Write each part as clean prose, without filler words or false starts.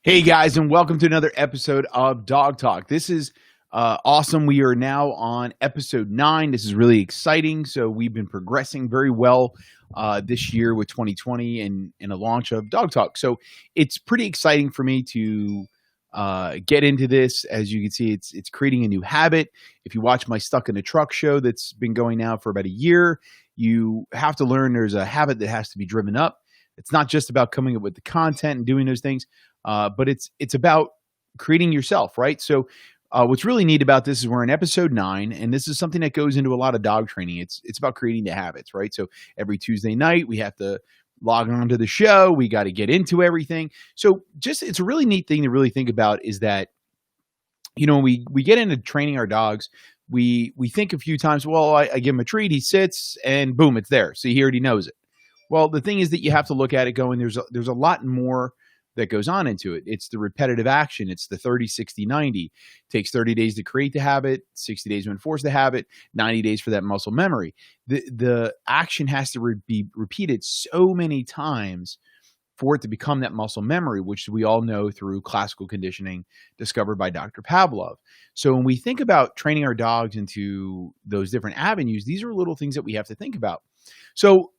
Hey guys, and welcome to another episode of Dog Talk. This is awesome. We are now on episode 9. This is really exciting. So we've been progressing very well this year with 2020 and a launch of Dog Talk. So it's pretty exciting for me to get into this. As you can see, it's creating a new habit. If you watch my Stuck in a Truck show that's been going now for about a year, you have to learn there's a habit that has to be driven up. It's not just about coming up with the content and doing those things. But it's about creating yourself, right? So what's really neat about this is we're in episode 9, and this is something that goes into a lot of dog training. It's about creating the habits, right? So every Tuesday night we have to log on to the show. We got to get into everything. So it's a really neat thing to really think about is that, when we get into training our dogs, we think a few times, well, I give him a treat, he sits, and boom, it's there. So he already knows it. Well, the thing is that you have to look at it going, there's a lot more that goes on into it. It's the repetitive action. It's the 30, 60, 90. It takes 30 days to create the habit, 60 days to enforce the habit, 90 days for that muscle memory. The action has to be repeated so many times for it to become that muscle memory, which we all know through classical conditioning discovered by Dr. Pavlov. So when we think about training our dogs into those different avenues, these are little things that we have to think about. So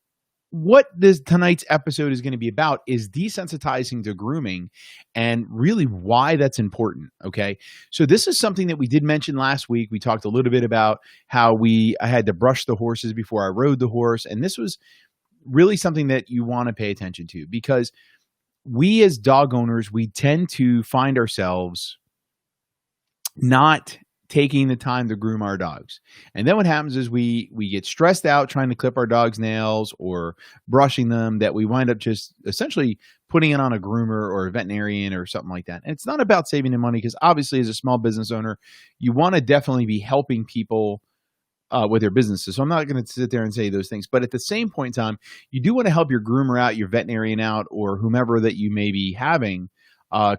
what tonight's episode is going to be about is desensitizing to grooming and really why that's important. Okay. So this is something that we did mention last week. We talked a little bit about how I had to brush the horses before I rode the horse. And this was really something that you want to pay attention to because we as dog owners, we tend to find ourselves not taking the time to groom our dogs. And then what happens is we get stressed out trying to clip our dog's nails or brushing them that we wind up just essentially putting it on a groomer or a veterinarian or something like that. And it's not about saving the money because obviously as a small business owner, you want to definitely be helping people with their businesses. So I'm not going to sit there and say those things. But at the same point in time, you do want to help your groomer out, your veterinarian out, or whomever that you may be having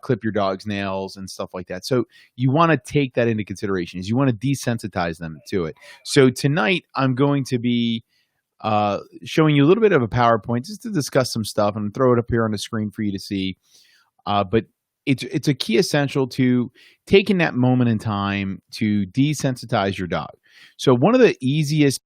clip your dog's nails and stuff like that. So you want to take that into consideration is you want to desensitize them to it. So tonight I'm going to be showing you a little bit of a PowerPoint just to discuss some stuff and throw it up here on the screen for you to see. But it's a key essential to taking that moment in time to desensitize your dog. So one of the easiest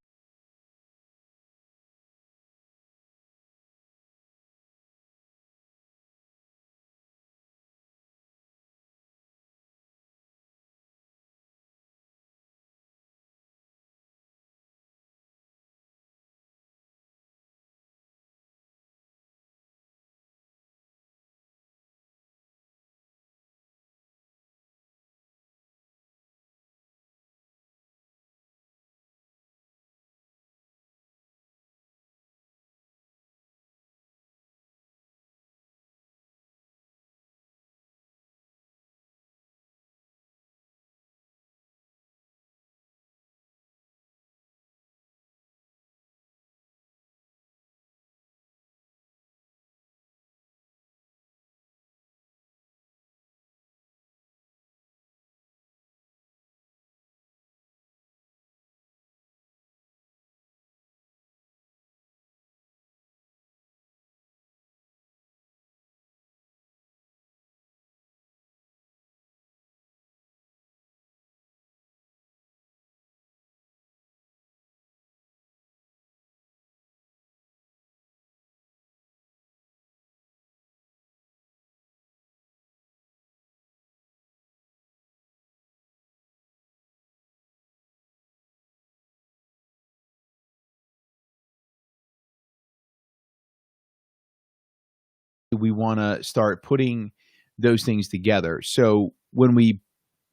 we want to start putting those things together. So when we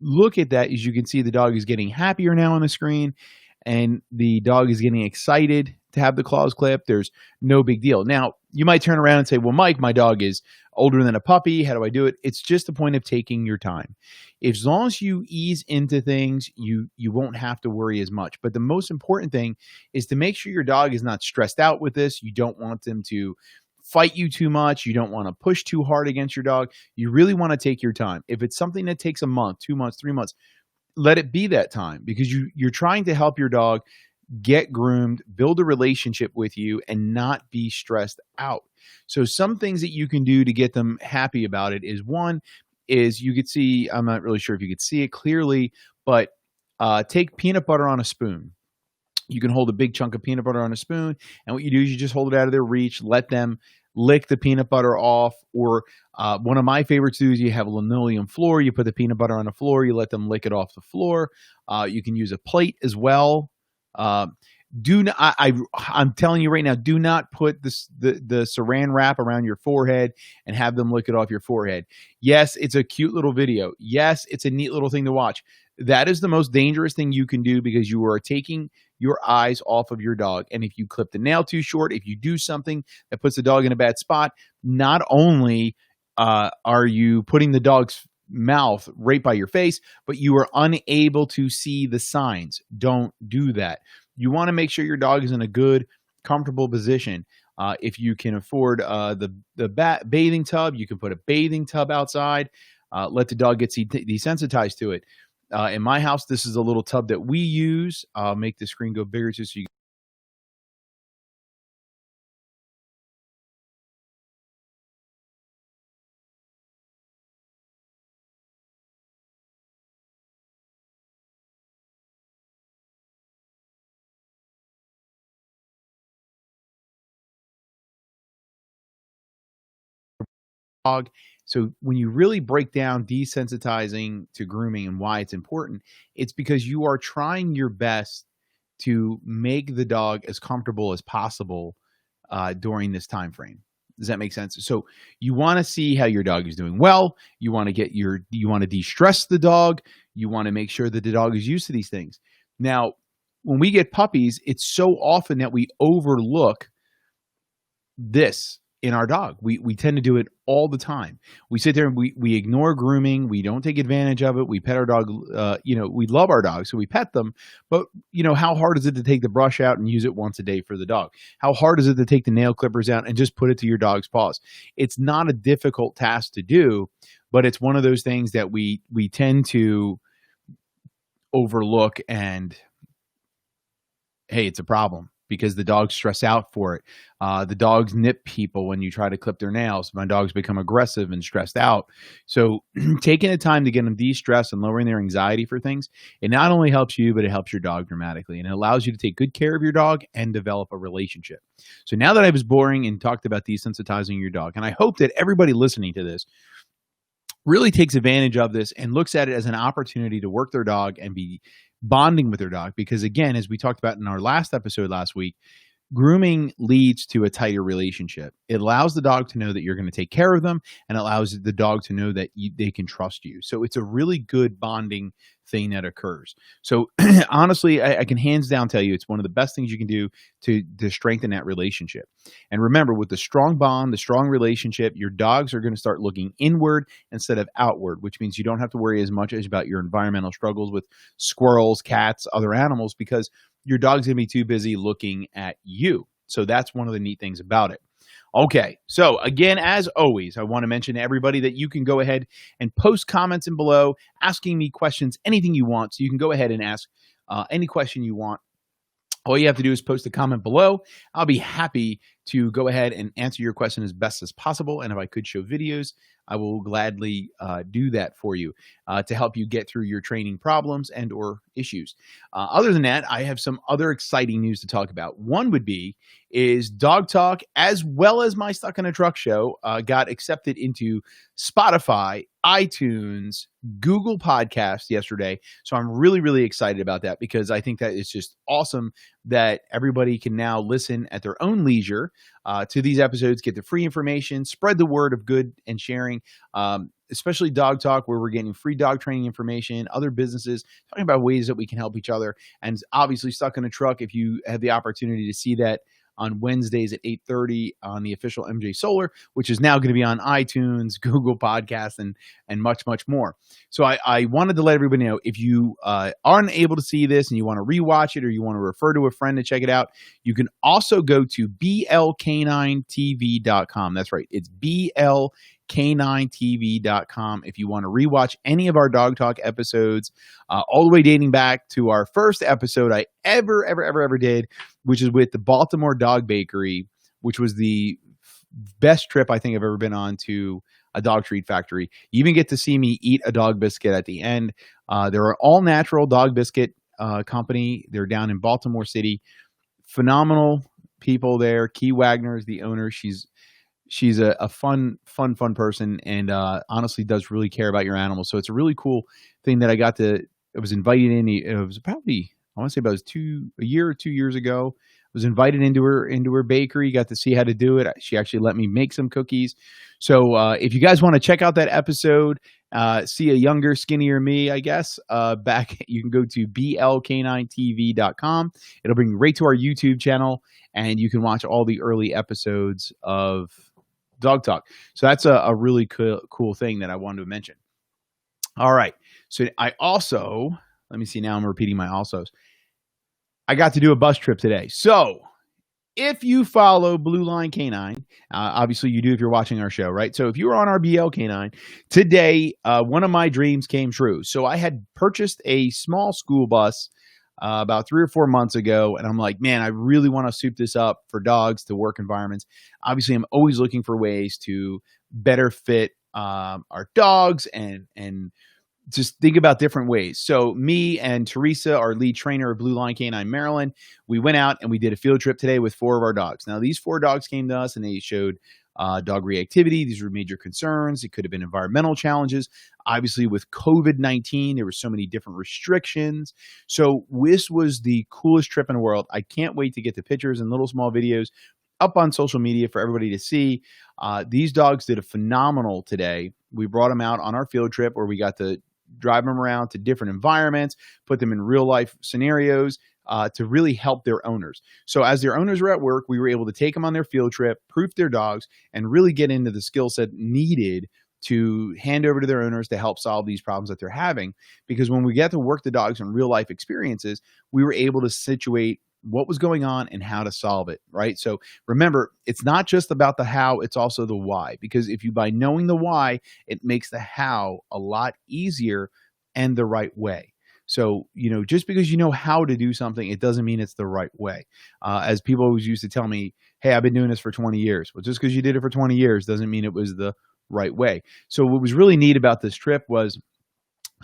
look at that, as you can see, the dog is getting happier now on the screen and the dog is getting excited to have the claws clipped. There's no big deal. Now, you might turn around and say, well, Mike, my dog is older than a puppy. How do I do it? It's just a point of taking your time. As long as you ease into things, you won't have to worry as much. But the most important thing is to make sure your dog is not stressed out with this. You don't want them to fight you too much. You don't want to push too hard against your dog. You really want to take your time. If it's something that takes a month, 2 months, 3 months, let it be that time because you're trying to help your dog get groomed, build a relationship with you, and not be stressed out. So some things that you can do to get them happy about it is, one is, you could see, I'm not really sure if you could see it clearly, but take peanut butter on a spoon. You can hold a big chunk of peanut butter on a spoon, and what you do is you just hold it out of their reach, let them lick the peanut butter off. Or one of my favorites to do is, you have a linoleum floor, you put the peanut butter on the floor, you let them lick it off the floor. You can use a plate as well. Do not, I'm telling you right now, do not put the saran wrap around your forehead and have them lick it off your forehead. Yes, it's a cute little video. Yes, it's a neat little thing to watch. That is the most dangerous thing you can do, because you are taking your eyes off of your dog. And if you clip the nail too short, if you do something that puts the dog in a bad spot, not only are you putting the dog's mouth right by your face, but you are unable to see the signs. Don't do that. You want to make sure your dog is in a good, comfortable position. If you can afford the bathing tub, you can put a bathing tub outside. Let the dog get desensitized to it. In my house, this is a little tub that we use. I'll make the screen go bigger just so you dog. So when you really break down desensitizing to grooming and why it's important, it's because you are trying your best to make the dog as comfortable as possible during this time frame. Does that make sense? So you want to see how your dog is doing well. You want to you want to de-stress the dog. You want to make sure that the dog is used to these things. Now, when we get puppies, it's so often that we overlook this in our dog. We tend to do it all the time. We sit there and we ignore grooming. We don't take advantage of it. We pet our dog. We love our dogs, so we pet them. But how hard is it to take the brush out and use it once a day for the dog? How hard is it to take the nail clippers out and just put it to your dog's paws? It's not a difficult task to do, but it's one of those things that we tend to overlook, and hey, it's a problem, because the dogs stress out for it. The dogs nip people when you try to clip their nails. My dogs become aggressive and stressed out. So taking the time to get them de-stressed and lowering their anxiety for things, it not only helps you, but it helps your dog dramatically. And it allows you to take good care of your dog and develop a relationship. So now that I was boring and talked about desensitizing your dog, and I hope that everybody listening to this really takes advantage of this and looks at it as an opportunity to work their dog and be bonding with their dog. Because again, as we talked about in our last episode last week, grooming leads to a tighter relationship. It allows the dog to know that you're going to take care of them, and allows the dog to know that they can trust you. So it's a really good bonding thing that occurs. So honestly, I can hands down tell you, it's one of the best things you can do to strengthen that relationship. And remember, with the strong bond, the strong relationship, your dogs are going to start looking inward instead of outward, which means you don't have to worry as much about your environmental struggles with squirrels, cats, other animals, because your dog's going to be too busy looking at you. So that's one of the neat things about it. Okay, so again, as always, I want to mention to everybody that you can go ahead and post comments in below, asking me questions, anything you want. So you can go ahead and ask any question you want. All you have to do is post a comment below. I'll be happy to go ahead and answer your question as best as possible. And if I could show videos, I will gladly do that for you to help you get through your training problems and or issues. Other than that, I have some other exciting news to talk about. One would be is Dog Talk, as well as my Stuck in a Truck show, got accepted into Spotify, iTunes, Google Podcasts yesterday. So I'm really, really excited about that, because I think that it's just awesome that everybody can now listen at their own leisure to these episodes, get the free information, spread the word of good and sharing, especially Dog Talk, where we're getting free dog training information, other businesses, talking about ways that we can help each other. And obviously Stuck in a Truck, if you have the opportunity to see that on Wednesdays at 8:30 on the official MJ Solar, which is now going to be on iTunes, Google Podcasts, and much, much more. So I wanted to let everybody know, if you aren't able to see this and you want to rewatch it, or you want to refer to a friend to check it out, you can also go to blk9tv.com. That's right. It's k9tv.com if you want to rewatch any of our Dog Talk episodes, all the way dating back to our first episode I ever did, which is with the Baltimore Dog Bakery, which was the best trip I think I've ever been on to a dog treat factory. You even get to see me eat a dog biscuit at the end. They're an all natural dog biscuit company. They're down in Baltimore City. Phenomenal people there. Key Wagner is the owner. She's a fun person, and honestly does really care about your animals. So it's a really cool thing that I was invited in. It was probably, I want to say about a year or 2 years ago. I was invited into her bakery, got to see how to do it. She actually let me make some cookies. So if you guys want to check out that episode, see a younger, skinnier me, I guess, you can go to blk9tv.com. It'll bring you right to our YouTube channel, and you can watch all the early episodes of Dog Talk. So that's a really cool thing that I wanted to mention. All right. So I also, let me see, now I'm repeating my alsos. I got to do a bus trip today. So if you follow Blue Line Canine, obviously you do if you're watching our show, right? So if you were on our BL Canine, today one of my dreams came true. So I had purchased a small school bus about 3 or 4 months ago, and I'm like, man, I really want to soup this up for dogs to work environments. Obviously, I'm always looking for ways to better fit our dogs and just think about different ways. So me and Teresa, our lead trainer at Blue Line Canine Maryland, we went out and we did a field trip today with 4 of our dogs. Now, these 4 dogs came to us and they showed dog reactivity. These were major concerns. It could have been environmental challenges. Obviously, with COVID-19, there were so many different restrictions. So this was the coolest trip in the world. I can't wait to get the pictures and little small videos up on social media for everybody to see. These dogs did a phenomenal today. We brought them out on our field trip where we got to drive them around to different environments, put them in real life scenarios to really help their owners. So as their owners were at work, we were able to take them on their field trip, proof their dogs, and really get into the skill set needed to hand over to their owners to help solve these problems that they're having. Because when we get to work the dogs in real life experiences, we were able to situate what was going on and how to solve it, right? So remember, it's not just about the how, it's also the why. Because if you, by knowing the why, it makes the how a lot easier and the right way. So, just because you know how to do something, it doesn't mean it's the right way. As people always used to tell me, hey, I've been doing this for 20 years. Well, just because you did it for 20 years doesn't mean it was the right way. So what was really neat about this trip was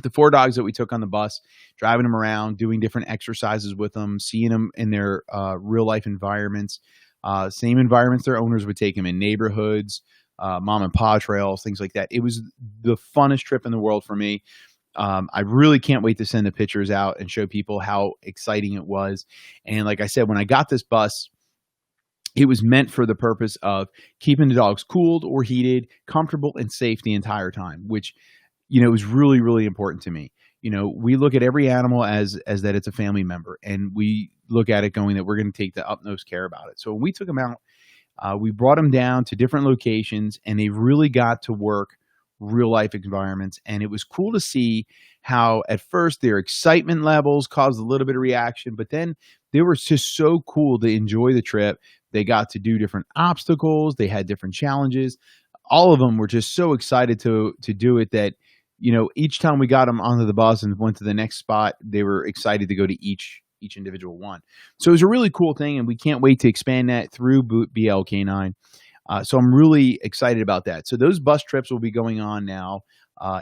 the 4 dogs that we took on the bus, driving them around, doing different exercises with them, seeing them in their real life environments, same environments their owners would take them in, neighborhoods, mom and pop trails, things like that. It was the funnest trip in the world for me. I really can't wait to send the pictures out and show people how exciting it was. And like I said, when I got this bus, it was meant for the purpose of keeping the dogs cooled or heated, comfortable and safe the entire time, which was really, really important to me. We look at every animal as that it's a family member, and we look at it going that we're going to take the utmost care about it. So when we took them out, we brought them down to different locations, and they really got to work real life environments. And it was cool to see how at first their excitement levels caused a little bit of reaction, but then they were just so cool to enjoy the trip. They got to do different obstacles. They had different challenges. All of them were just so excited to do it that, each time we got them onto the bus and went to the next spot, they were excited to go to each individual one. So it was a really cool thing, and we can't wait to expand that through BL Canine. So I'm really excited about that. So those bus trips will be going on now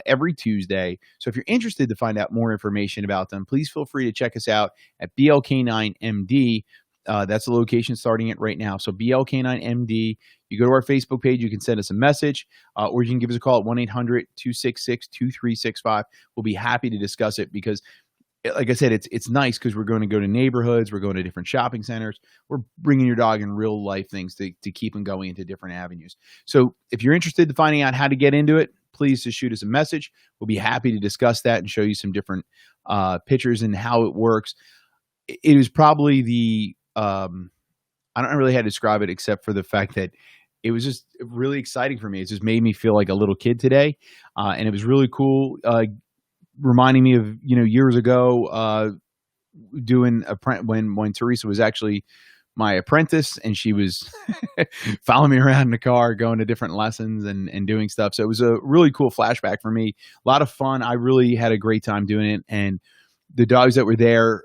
every Tuesday. So if you're interested to find out more information about them, please feel free to check us out at BLK9MD. That's the location starting it right now. So BLK9MD. You go to our Facebook page, you can send us a message, or you can give us a call at 1-800-266-2365. We'll be happy to discuss it because, like I said, it's nice because we're going to go to neighborhoods, we're going to different shopping centers, we're bringing your dog in real life things to keep them going into different avenues. So if you're interested in finding out how to get into it, please just shoot us a message. We'll be happy to discuss that and show you some different pictures and how it works. It is probably the I don't really know how to describe it except for the fact that it was just really exciting for me. It just made me feel like a little kid today. And it was really cool, reminding me of, years ago, doing when Teresa was actually my apprentice, and she was following me around in the car, going to different lessons and doing stuff. So it was a really cool flashback for me. A lot of fun. I really had a great time doing it, and the dogs that were there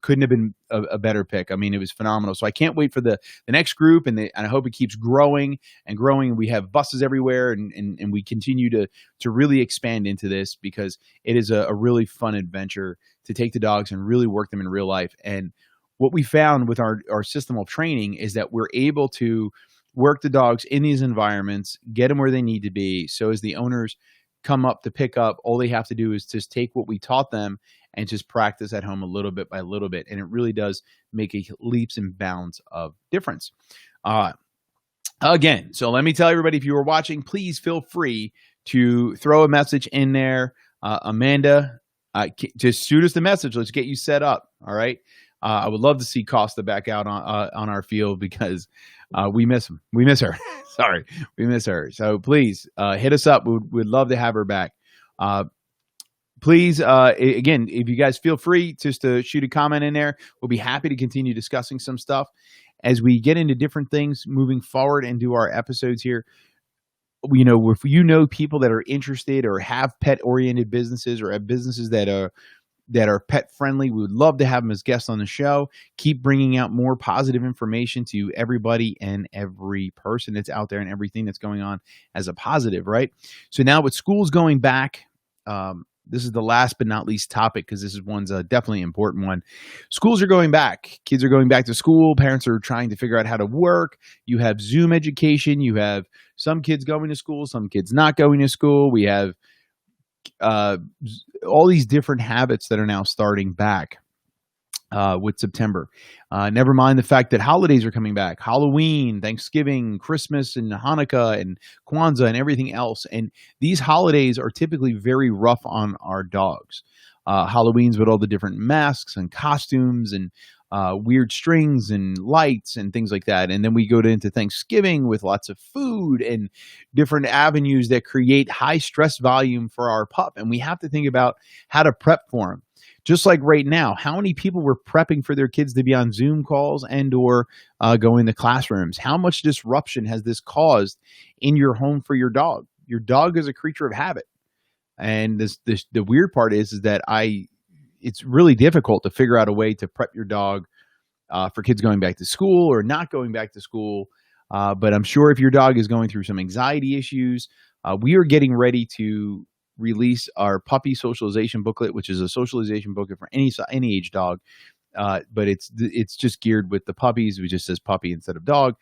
couldn't have been a better pick. I mean, it was phenomenal. So I can't wait for the next group, and I hope it keeps growing and growing. We have buses everywhere, and we continue to really expand into this, because it is a really fun adventure to take the dogs and really work them in real life. And what we found with our system of training is that we're able to work the dogs in these environments, get them where they need to be. So as the owners come up to pick up, all they have to do is just take what we taught them and just practice at home a little bit by little bit. And it really does make a leaps and bounds of difference. Again, so let me tell everybody, if you were watching, please feel free to throw a message in there. Amanda, just shoot us the message. Let's get you set up. All right. I would love to see Costa back out on our field, because we miss him. We miss her. Sorry, we miss her. So please hit us up. We'd love to have her back. Please, again, if you guys feel free just to shoot a comment in there, we'll be happy to continue discussing some stuff as we get into different things moving forward and do our episodes here. If you know people that are interested or have pet-oriented businesses, or have businesses that are pet friendly, we would love to have them as guests on the show. Keep bringing out more positive information to everybody and every person that's out there, and everything that's going on as a positive, right? So now with schools going back, this is the last but not least topic, because this is one's a definitely important one. Schools are going back. Kids are going back to school. Parents are trying to figure out how to work. You have Zoom education. You have some kids going to school, some kids not going to school. We have all these different habits that are now starting back with September. Never mind the fact that holidays are coming back: Halloween, Thanksgiving, Christmas, and Hanukkah, and Kwanzaa, and everything else. And these holidays are typically very rough on our dogs. Halloween's with all the different masks and costumes and weird strings and lights and things like that. And then we go into Thanksgiving with lots of food and different avenues that create high stress volume for our pup. And we have to think about how to prep for them. Just like right now, how many people were prepping for their kids to be on Zoom calls and or go into classrooms? How much disruption has this caused in your home for your dog? Your dog is a creature of habit. And the weird part is that it's really difficult to figure out a way to prep your dog for kids going back to school or not going back to school. But I'm sure if your dog is going through some anxiety issues, we are getting ready to release our puppy socialization booklet, which is a socialization booklet for any age dog. But it's just geared with the puppies. It just says puppy instead of dog.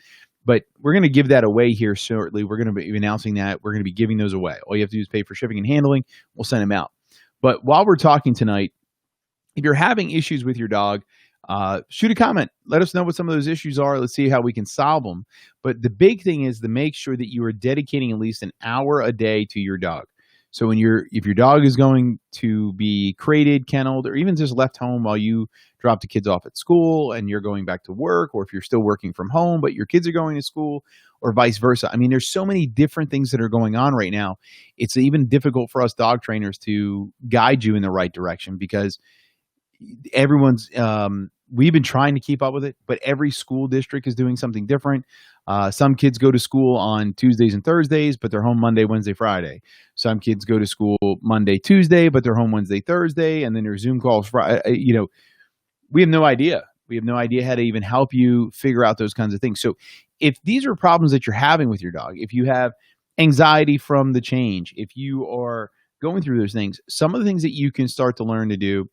But we're going to give that away here shortly. We're going to be announcing that. We're going to be giving those away. All you have to do is pay for shipping and handling. We'll send them out. But while we're talking tonight, if you're having issues with your dog, shoot a comment. Let us know what some of those issues are. Let's see how we can solve them. But the big thing is to make sure that you are dedicating at least an hour a day to your dog. So if your dog is going to be crated, kenneled, or even just left home while you drop the kids off at school and you're going back to work, or if you're still working from home but your kids are going to school, or vice versa. I mean, there's so many different things that are going on right now. It's even difficult for us dog trainers to guide you in the right direction, because everyone's we've been trying to keep up with it, but every school district is doing something different. Some kids go to school on Tuesdays and Thursdays, but they're home Monday, Wednesday, Friday. Some kids go to school Monday, Tuesday, but they're home Wednesday, Thursday, and then there's Zoom calls Friday. We have no idea. We have no idea how to even help you figure out those kinds of things. So if these are problems that you're having with your dog, if you have anxiety from the change, if you are going through those things, some of the things that you can start to learn to do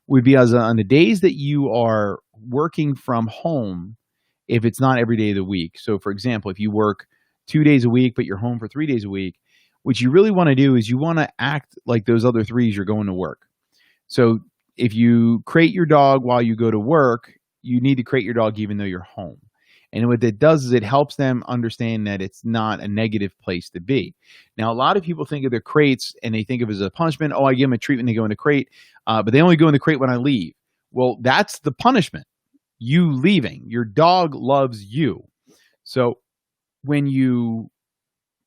would be on the days that you are working from home, if it's not every day of the week. So for example, if you work 2 days a week, but you're home for 3 days a week, what you really want to do is you want to act like those other 3s you're going to work. So if you crate your dog while you go to work, you need to crate your dog even though you're home. And what that does is it helps them understand that it's not a negative place to be. Now, a lot of people think of their crates and they think of it as a punishment. Oh, I give them a treat when they go in the crate, but they only go in the crate when I leave. Well, that's the punishment. You leaving. Your dog loves you. So when you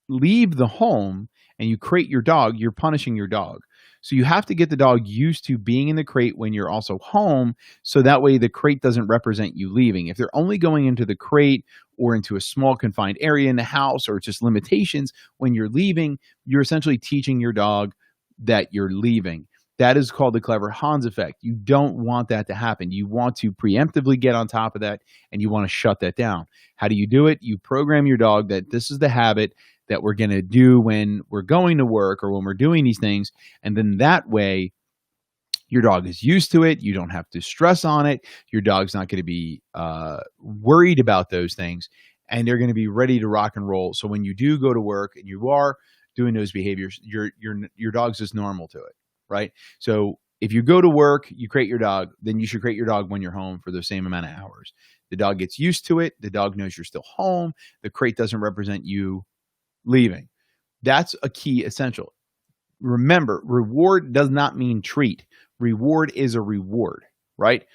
leave the home and you crate your dog, you're punishing your dog. So you have to get the dog used to being in the crate when you're also home. So that way the crate doesn't represent you leaving. If they're only going into the crate or into a small confined area in the house, or it's just limitations when you're leaving, you're essentially teaching your dog that you're leaving. That is called the clever Hans effect. You don't want that to happen. You want to preemptively get on top of that, and you want to shut that down. How do you do it? You program your dog that this is the habit that we're going to do when we're going to work or when we're doing these things. And then that way, your dog is used to it. You don't have to stress on it. Your dog's not going to be worried about those things, and they're going to be ready to rock and roll. So when you do go to work and you are doing those behaviors, your dog's just normal to it, right? So if you go to work, you crate your dog, then you should crate your dog when you're home for the same amount of hours. The dog gets used to it. The dog knows you're still home. The crate doesn't represent you leaving. That's a key essential. Remember, reward does not mean treat. Reward is a reward, right?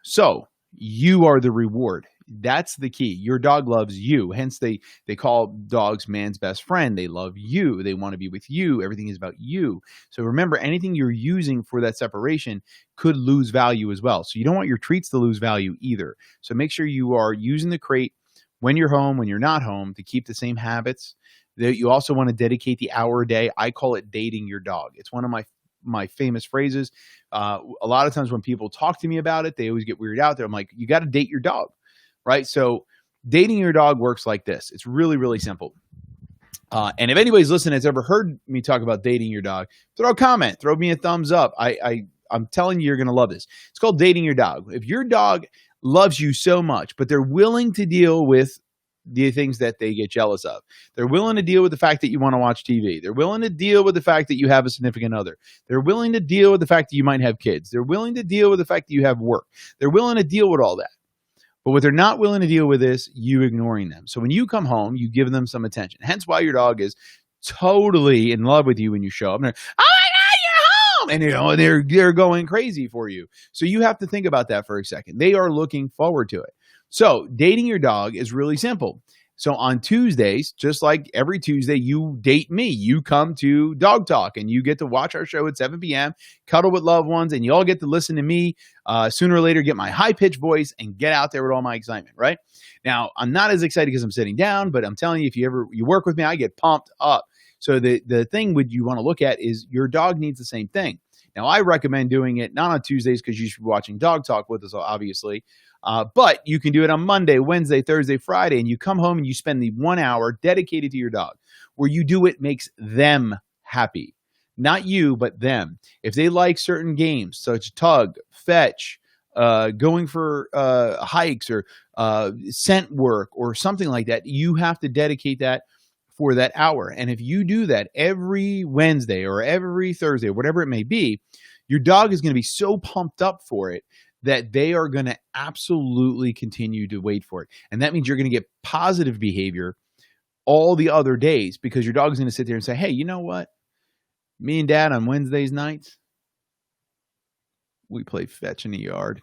So you are the reward. That's the key. Your dog loves you. Hence, they call dogs man's best friend. They love you. They want to be with you. Everything is about you. So remember, anything you're using for that separation could lose value as well. So you don't want your treats to lose value either. So make sure you are using the crate when you're home, when you're not home, to keep the same habits. You also want to dedicate the hour a day. I call it dating your dog. It's one of my famous phrases. A lot of times when people talk to me about it, they always get weirded out there. I'm like, you got to date your dog, right? So dating your dog works like this. It's really, really simple. And if anybody's listening that's ever heard me talk about dating your dog, throw a comment, throw me a thumbs up. I'm telling you, you're going to love this. It's called dating your dog. If your dog loves you so much, but they're willing to deal with the things that they get jealous of. They're willing to deal with the fact that you want to watch TV. They're willing to deal with the fact that you have a significant other. They're willing to deal with the fact that you might have kids. They're willing to deal with the fact that you have work. They're willing to deal with all that. But what they're not willing to deal with is you ignoring them. So when you come home, you give them some attention. Hence why your dog is totally in love with you when you show up. And they're, oh my God, you're home! And they're going crazy for you. So you have to think about that for a second. They are looking forward to it. So dating your dog is really simple. So on Tuesdays, just like every Tuesday, you date me. You come to Dog Talk and you get to watch our show at 7 p.m., cuddle with loved ones, and you all get to listen to me sooner or later, get my high-pitched voice and get out there with all my excitement, right? Now, I'm not as excited because I'm sitting down, but I'm telling you, if you work with me, I get pumped up. So the thing you want to look at is your dog needs the same thing. Now, I recommend doing it not on Tuesdays because you should be watching Dog Talk with us, obviously. But you can do it on Monday, Wednesday, Thursday, Friday, and you come home and you spend the 1 hour dedicated to your dog where you do what makes them happy. Not you, but them. If they like certain games, such tug, fetch, going for hikes or scent work or something like that, you have to dedicate that for that hour. And if you do that every Wednesday or every Thursday, or whatever it may be, your dog is going to be so pumped up for it that they are going to absolutely continue to wait for it. And that means you're going to get positive behavior all the other days because your dog is going to sit there and say, hey, you know what? Me and Dad on Wednesdays nights, we play fetch in the yard.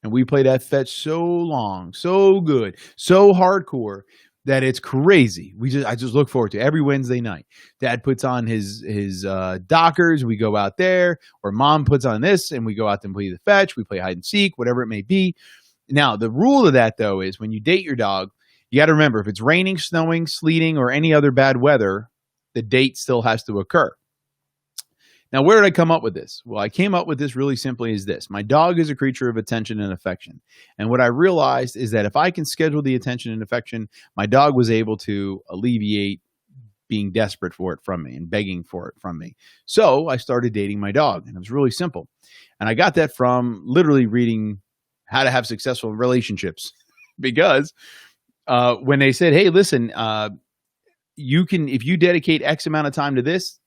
And we play that fetch so long, so good, so hardcore that it's crazy. I just look forward to it. Every Wednesday night. Dad puts on his Dockers. We go out there, or Mom puts on this, and we go out and play the fetch. We play hide and seek, whatever it may be. Now, the rule of that though is when you date your dog, you got to remember if it's raining, snowing, sleeting, or any other bad weather, the date still has to occur. Now, where did I come up with this? Well, I came up with this really simply as this. My dog is a creature of attention and affection. And what I realized is that if I can schedule the attention and affection, my dog was able to alleviate being desperate for it from me and begging for it from me. So I started dating my dog, and it was really simple. And I got that from literally reading How to Have Successful Relationships because when they said, hey, listen, if you dedicate X amount of time to this,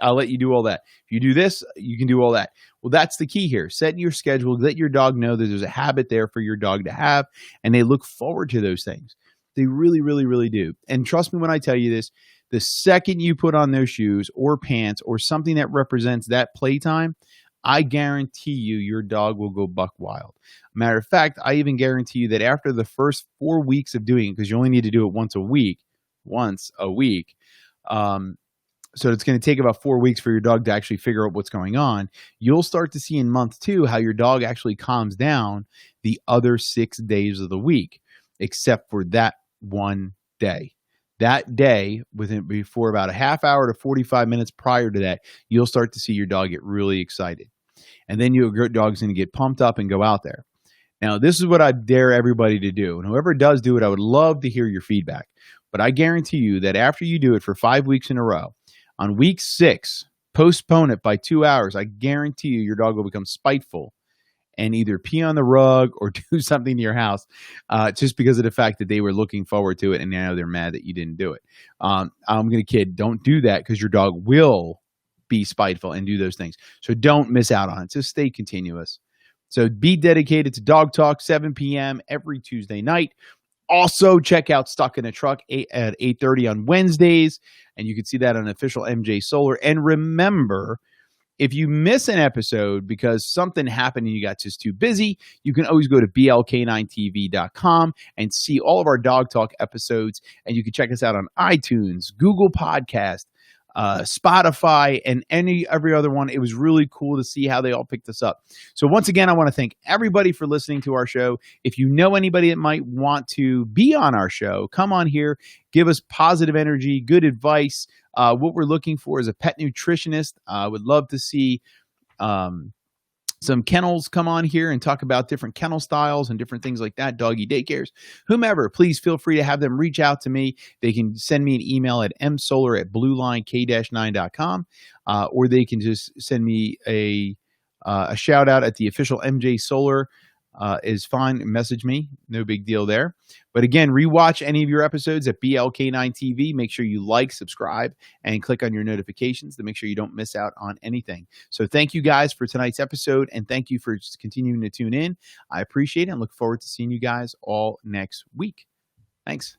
I'll let you do all that. If you do this, you can do all that. Well, that's the key here. Set your schedule. Let your dog know that there's a habit there for your dog to have, and they look forward to those things. They really, really, really do. And trust me when I tell you this, the second you put on those shoes or pants or something that represents that playtime, I guarantee you your dog will go buck wild. Matter of fact, I even guarantee you that after the first 4 weeks of doing it, because you only need to do it once a week, So it's going to take about 4 weeks for your dog to actually figure out what's going on. You'll start to see in month 2 how your dog actually calms down the other 6 days of the week, except for that one day. That day, before about a half hour to 45 minutes prior to that, you'll start to see your dog get really excited. And then your dog's going to get pumped up and go out there. Now, this is what I dare everybody to do. And whoever does do it, I would love to hear your feedback. But I guarantee you that after you do it for 5 weeks in a row, on week 6, postpone it by 2 hours. I guarantee you your dog will become spiteful and either pee on the rug or do something to your house just because of the fact that they were looking forward to it and now they're mad that you didn't do it. I'm going to kid. Don't do that because your dog will be spiteful and do those things. So don't miss out on it. Just stay continuous. So be dedicated to Dog Talk, 7 p.m. every Tuesday night. Also, check out Stuck in a Truck at 8:30 on Wednesdays, and you can see that on official MJ Solar. And remember, if you miss an episode because something happened and you got just too busy, you can always go to blk9tv.com and see all of our Dog Talk episodes, and you can check us out on iTunes, Google Podcast, Spotify, and every other one. It was really cool to see how they all picked us up. So once again, I want to thank everybody for listening to our show. If you know anybody that might want to be on our show, come on here, give us positive energy, good advice. What we're looking for is a pet nutritionist. I would love to see some kennels come on here and talk about different kennel styles and different things like that, doggy daycares, whomever. Please feel free to have them reach out to me. They can send me an email at msolar@bluelinek-9.com, or they can just send me a shout out at the official MJ Solar is fine. Message me. No big deal there. But again, rewatch any of your episodes at BLK9TV. Make sure you like, subscribe, and click on your notifications to make sure you don't miss out on anything. So thank you guys for tonight's episode, and thank you for just continuing to tune in. I appreciate it and look forward to seeing you guys all next week. Thanks.